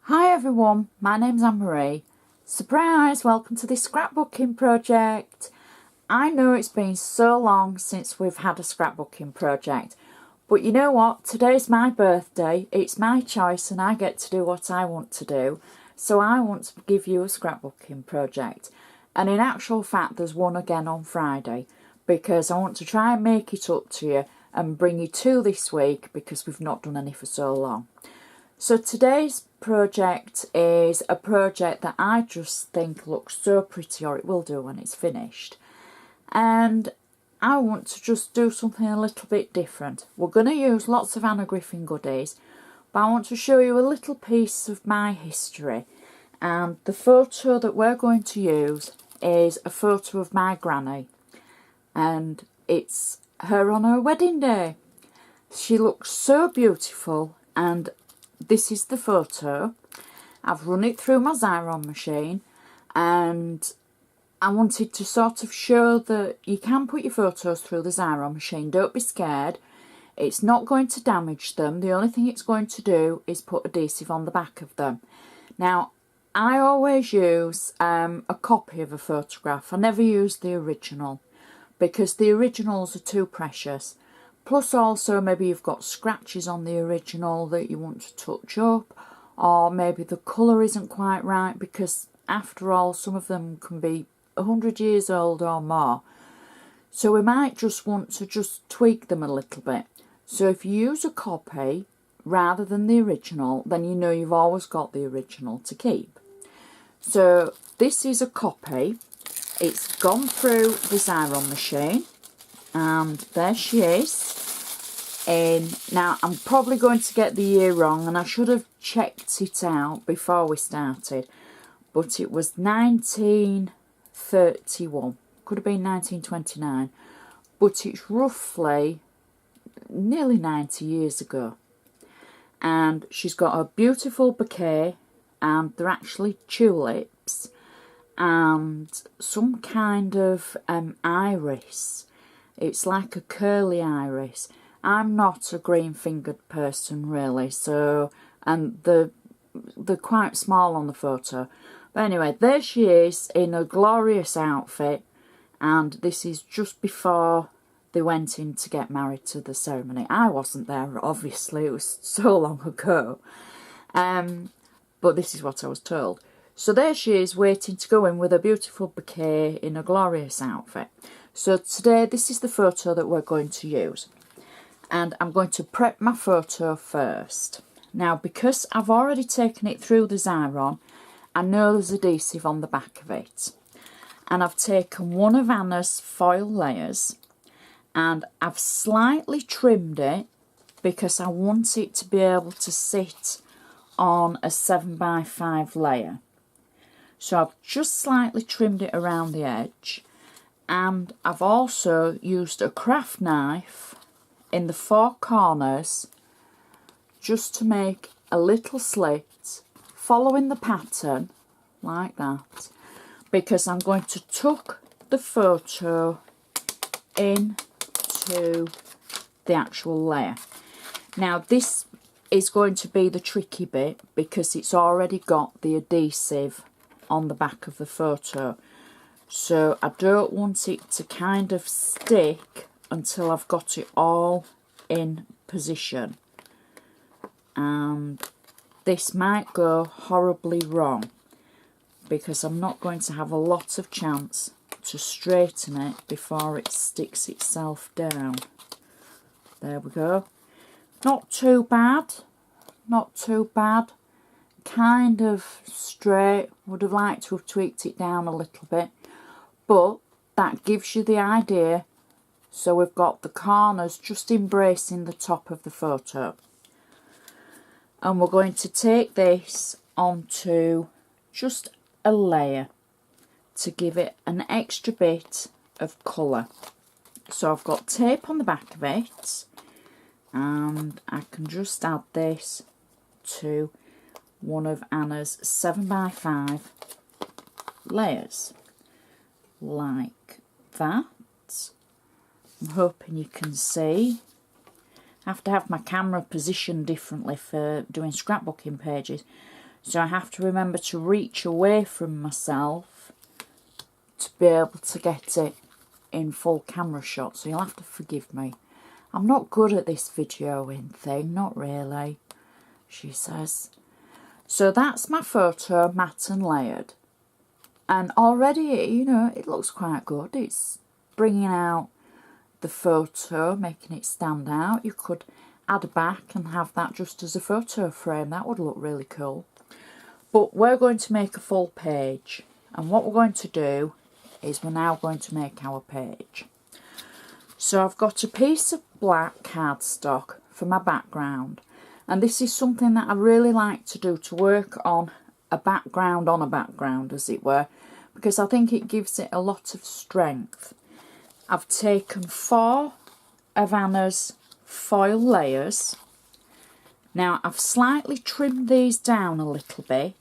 Hi everyone, my name's Anne-Marie. Surprise, welcome to this scrapbooking project. I know it's been so long since we've had a scrapbooking project, but you know what, today's my birthday, it's my choice and I get to do what I want to do. So I want to give you a scrapbooking project, and in actual fact there's one again on Friday, because I want to try and make it up to you and bring you two this week because we've not done any for so long. So today's project is a project that I just think looks so pretty, or it will do when it's finished. And I want to just do something a little bit different. We're going to use lots of Anna Griffin goodies, but I want to show you a little piece of my history. And the photo that we're going to use is a photo of my granny. And it's her on her wedding day. She looks so beautiful, and this is the photo. I've run it through my Xyron machine, and I wanted to sort of show that you can put your photos through the Xyron machine. Don't be scared. It's not going to damage them. The only thing it's going to do is put adhesive on the back of them. Now, I always use a copy of a photograph. I never use the original because the originals are too precious. Plus also maybe you've got scratches on the original that you want to touch up, or maybe the colour isn't quite right, because after all some of them can be 100 years old or more. So we might just want to just tweak them a little bit. So if you use a copy rather than the original, then you know you've always got the original to keep. So this is a copy. It's gone through the Xyron machine. And there she is. Now I'm probably going to get the year wrong, and I should have checked it out before we started, but it was 1931, could have been 1929, but it's roughly nearly 90 years ago. And she's got a beautiful bouquet, and they're actually tulips and some kind of iris. It's like a curly iris. I'm not a green-fingered person really, so, and they're quite small on the photo. But anyway, there she is in a glorious outfit, and this is just before they went in to get married to the ceremony. I wasn't there, obviously, it was so long ago. But this is what I was told. So there she is waiting to go in with a beautiful bouquet in a glorious outfit. So today this is the photo that we're going to use, and I'm going to prep my photo first. Now, because I've already taken it through the Xyron, I know there's adhesive on the back of it, and I've taken one of Anna's foil layers and I've slightly trimmed it because I want it to be able to sit on a 7x5 layer. So I've just slightly trimmed it around the edge. And I've also used a craft knife in the four corners just to make a little slit following the pattern like that, because I'm going to tuck the photo into the actual layer. Now this is going to be the tricky bit because it's already got the adhesive on the back of the photo. So I don't want it to kind of stick until I've got it all in position. And this might go horribly wrong because I'm not going to have a lot of chance to straighten it before it sticks itself down. There we go. Not too bad. Not too bad. Kind of straight. Would have liked to have tweaked it down a little bit. But that gives you the idea. So we've got the corners just embracing the top of the photo. And we're going to take this onto just a layer to give it an extra bit of colour. So I've got tape on the back of it, and I can just add this to one of Anna's 7x5 layers. Like that. I'm hoping you can see. I have to have my camera positioned differently for doing scrapbooking pages. so I have to remember to reach away from myself to be able to get it in full camera shot, so you'll have to forgive me. I'm not good at this videoing thing, not really, she says. So that's my photo, matte and layered. And already, you know, it looks quite good. It's bringing out the photo, making it stand out. You could add a back and have that just as a photo frame. That would look really cool. But we're going to make a full page. And what we're going to do is we're now going to make our page. So I've got a piece of black cardstock for my background. And this is something that I really like to do, to work on a background, as it were, because I think it gives it a lot of strength. I've taken 4 of Anna's foil layers. Now I've slightly trimmed these down a little bit,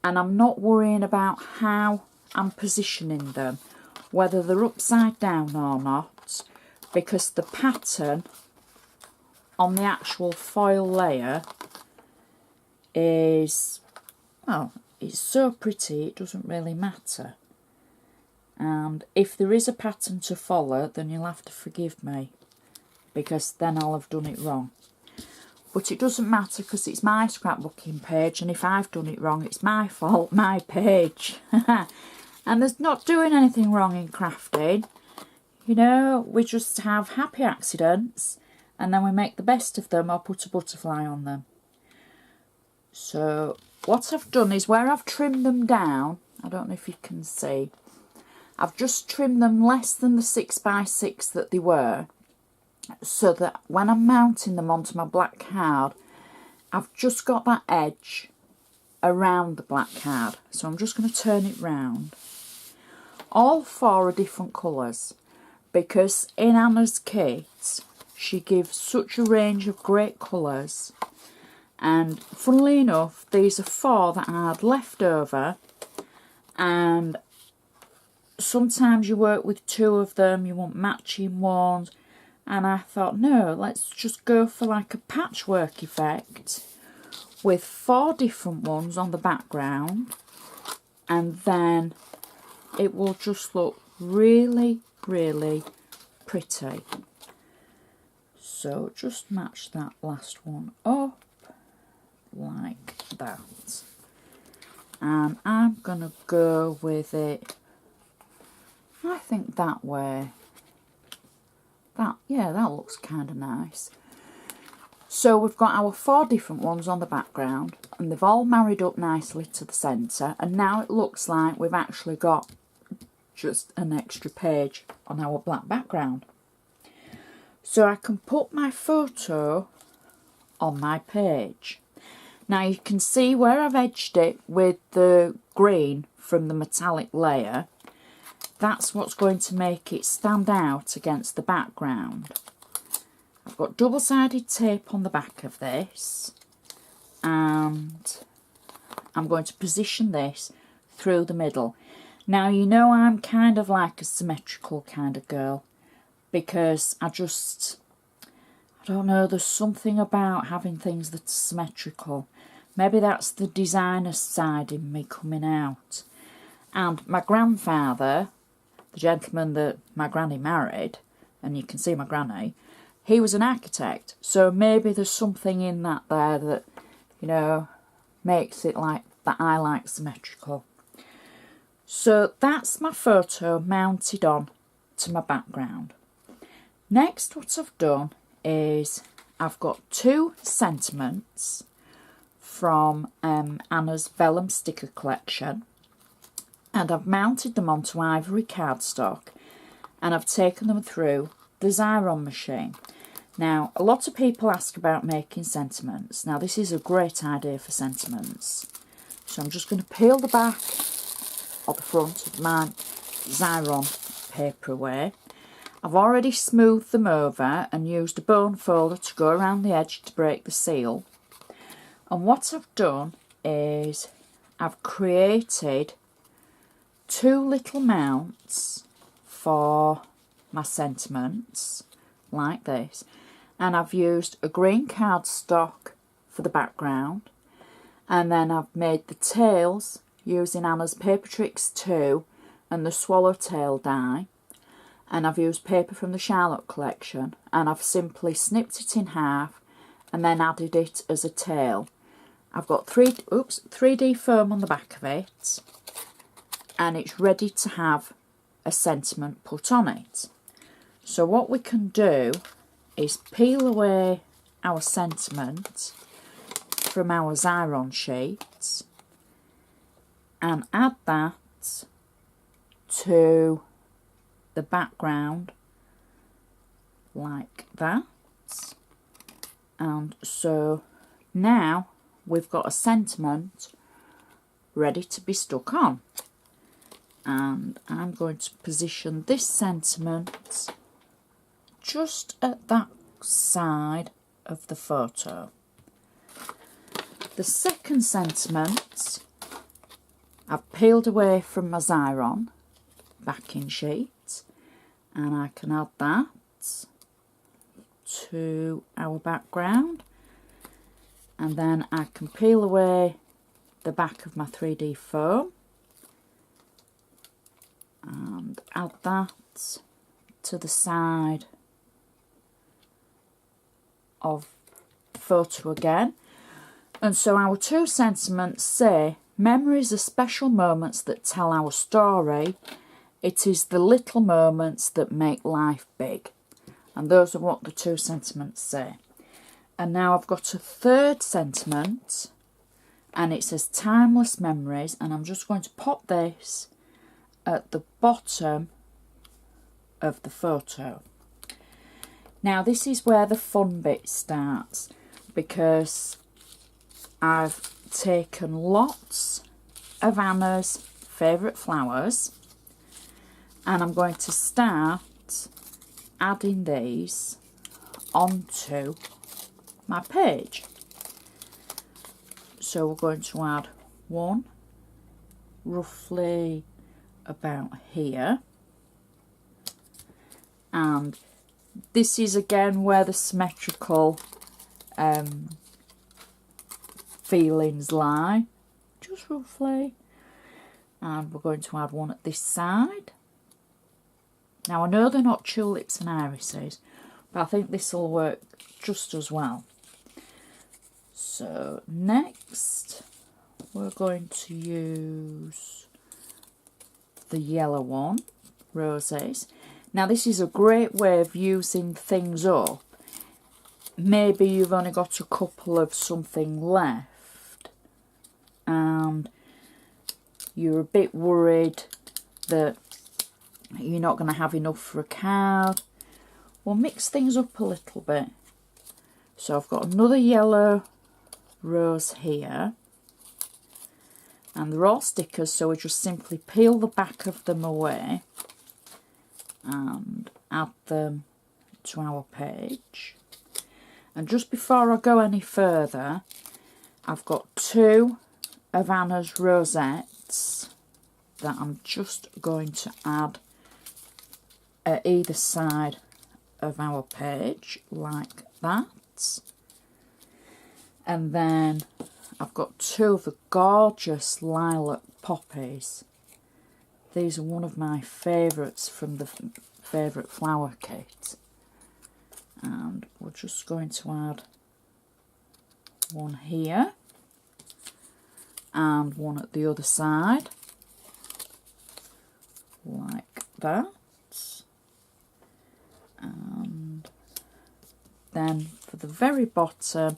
and I'm not worrying about how I'm positioning them, whether they're upside down or not, because the pattern on the actual foil layer is, well, it's so pretty it doesn't really matter. And if there is a pattern to follow, then you'll have to forgive me, because then I'll have done it wrong. But it doesn't matter, because it's my scrapbooking page, and if I've done it wrong, it's my fault, my page. And there's not doing anything wrong in crafting. You know, we just have happy accidents, and then we make the best of them or put a butterfly on them. So what I've done is, where I've trimmed them down, I don't know if you can see, I've just trimmed them less than the 6x6 that they were, so that when I'm mounting them onto my black card, I've just got that edge around the black card. So I'm just going to turn it round. All 4 are different colours, because in Anna's kit she gives such a range of great colours, and funnily enough these are 4 that I had left over, and sometimes you work with 2 of them, you want matching ones, and I thought, no, let's just go for like a patchwork effect with 4 different ones on the background, and then it will just look really, really pretty. So just match that last one up like that, and I'm gonna go with it, I think that way. Yeah, that looks kind of nice. So we've got our 4 different ones on the background, and they've all married up nicely to the centre, and now it looks like we've actually got just an extra page on our black background. So I can put my photo on my page. Now you can see where I've edged it with the green from the metallic layer. That's what's going to make it stand out against the background. I've got double-sided tape on the back of this, and I'm going to position this through the middle. Now you know I'm kind of like a symmetrical kind of girl, because I don't know, there's something about having things that are symmetrical. Maybe that's the designer side in me coming out. And my grandfather, the gentleman that my granny married, and you can see my granny, he was an architect, so maybe there's something in that there that, you know, makes it like that I like symmetrical. So that's my photo mounted on to my background. Next, what I've done is I've got 2 sentiments from Anna's vellum sticker collection, and I've mounted them onto ivory cardstock, and I've taken them through the Xyron machine. Now, a lot of people ask about making sentiments. Now, this is a great idea for sentiments. So I'm just going to peel the back or the front of my Xyron paper away. I've already smoothed them over and used a bone folder to go around the edge to break the seal. And what I've done is I've created 2 little mounts for my sentiments, like this. And I've used a green cardstock for the background, And then I've made the tails using Anna's Paper Tricks 2 and the swallowtail die. And I've used paper from the Charlotte collection, and I've simply snipped it in half and then added it as a tail. I've got 3D foam on the back of it, and it's ready to have a sentiment put on it. So what we can do is peel away our sentiment from our Xyron sheets and add that to the background like that. And so now we've got a sentiment ready to be stuck on. And I'm going to position this sentiment just at that side of the photo. The second sentiment I've peeled away from my Xyron backing sheet, and I can add that to our background, and then I can peel away the back of my 3D foam and add that to the side of the photo again. And so our two sentiments say, memories are special moments that tell our story. It is the little moments that make life big. And those are what the two sentiments say. And now I've got a third sentiment, and it says timeless memories, and I'm just going to pop this at the bottom of the photo. Now this is where the fun bit starts, because I've taken lots of Anna's favourite flowers, and I'm going to start adding these onto my page. So we're going to add one roughly about here, and this is again where the symmetrical feelings lie, just roughly. And we're going to add one at this side. Now I know they're not tulips and irises, but I think this will work just as well. So next we're going to use the yellow one, roses. Now this is a great way of using things up. Maybe you've only got a couple of something left and you're a bit worried that you're not going to have enough for a card. Well, mix things up a little bit. So I've got another yellow rose here, and they're all stickers, so we just simply peel the back of them away and add them to our page. And just before I go any further, I've got two of Anna's rosettes that I'm just going to add at either side of our page like that. And then I've got two of the gorgeous lilac poppies. These are one of my favourites from the favourite flower kit. And we're just going to add one here and one at the other side like that. And then for the very bottom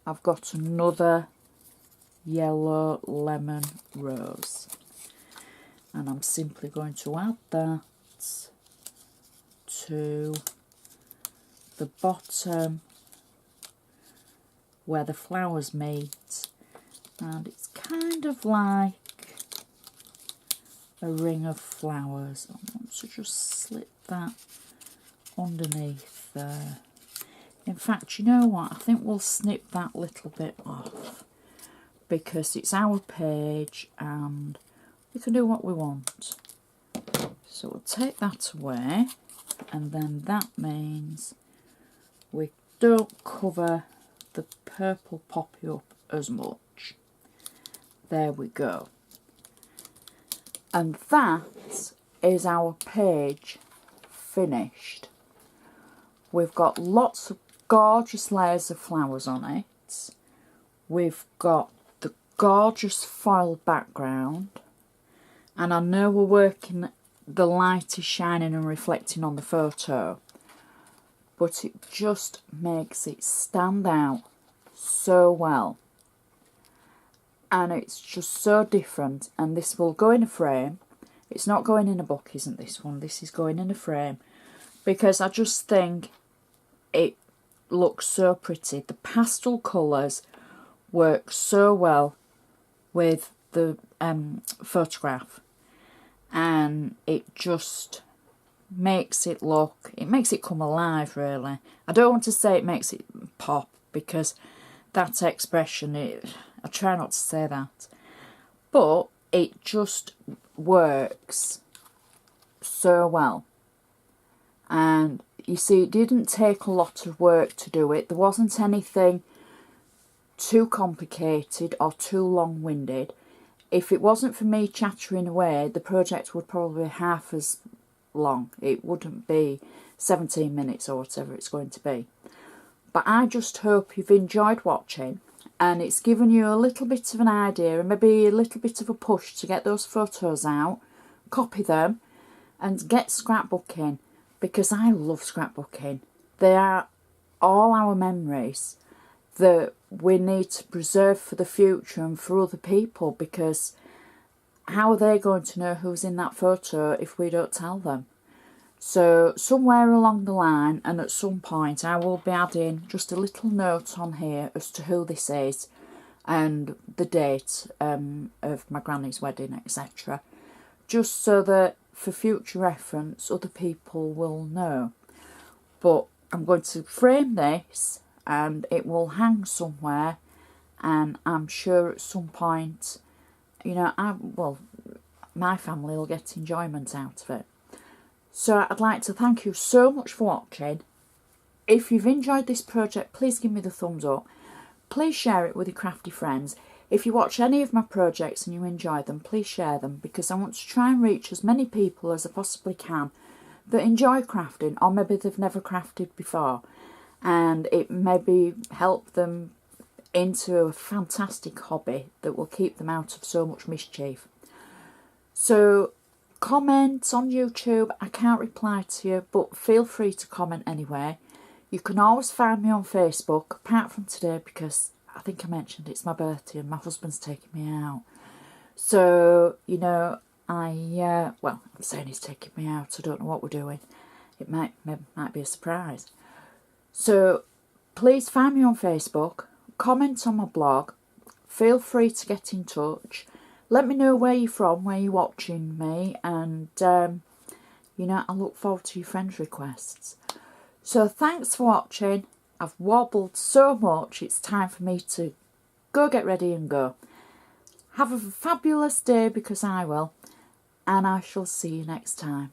I've got another yellow lemon rose, and I'm simply going to add that to the bottom where the flowers meet, and it's kind of like a ring of flowers. I want to just slip that underneath there. In fact, you know what, I think we'll snip that little bit off because it's our page and we can do what we want. So we'll take that away, and then that means we don't cover the purple poppy up as much. There we go. And that is our page finished. We've got lots of gorgeous layers of flowers on it. We've got the gorgeous foil background. And I know we're working, the light is shining and reflecting on the photo, but it just makes it stand out so well. And it's just so different. And this will go in a frame. It's not going in a book, isn't this one? This is going in a frame. Because I just think it looks so pretty. The pastel colours work so well with the photograph. And it just makes it look, it makes it come alive, really. I don't want to say it makes it pop, because that expression, I try not to say that. But it just works so well. And you see, it didn't take a lot of work to do it. There wasn't anything too complicated or too long-winded. If it wasn't for me chattering away, the project would probably be half as long. It wouldn't be 17 minutes or whatever it's going to be. But I just hope you've enjoyed watching, and it's given you a little bit of an idea and maybe a little bit of a push to get those photos out, copy them and get scrapbooking, because I love scrapbooking. They are all our memories that we need to preserve for the future and for other people, because how are they going to know who's in that photo if we don't tell them? So somewhere along the line, and at some point, I will be adding just a little note on here as to who this is and the date of my granny's wedding, etc. Just so that for future reference other people will know. But I'm going to frame this and it will hang somewhere, and I'm sure at some point, you know, my family will get enjoyment out of it. So I'd like to thank you so much for watching. If you've enjoyed this project, please give me the thumbs up. Please share it with your crafty friends. If you watch any of my projects and you enjoy them, please share them, because I want to try and reach as many people as I possibly can that enjoy crafting, or maybe they've never crafted before, and it maybe help them into a fantastic hobby that will keep them out of so much mischief. So comment on YouTube. I can't reply to you, but feel free to comment anyway. You can always find me on Facebook, apart from today, because I think I mentioned it's my birthday and my husband's taking me out. So, you know, well, I'm saying he's taking me out. I don't know what we're doing. It might be a surprise. So please find me on Facebook, comment on my blog, feel free to get in touch. Let me know where you're from, where you're watching me, and, you know, I look forward to your friends' requests. So thanks for watching. I've wobbled so much, it's time for me to go get ready and go. Have a fabulous day, because I will, and I shall see you next time.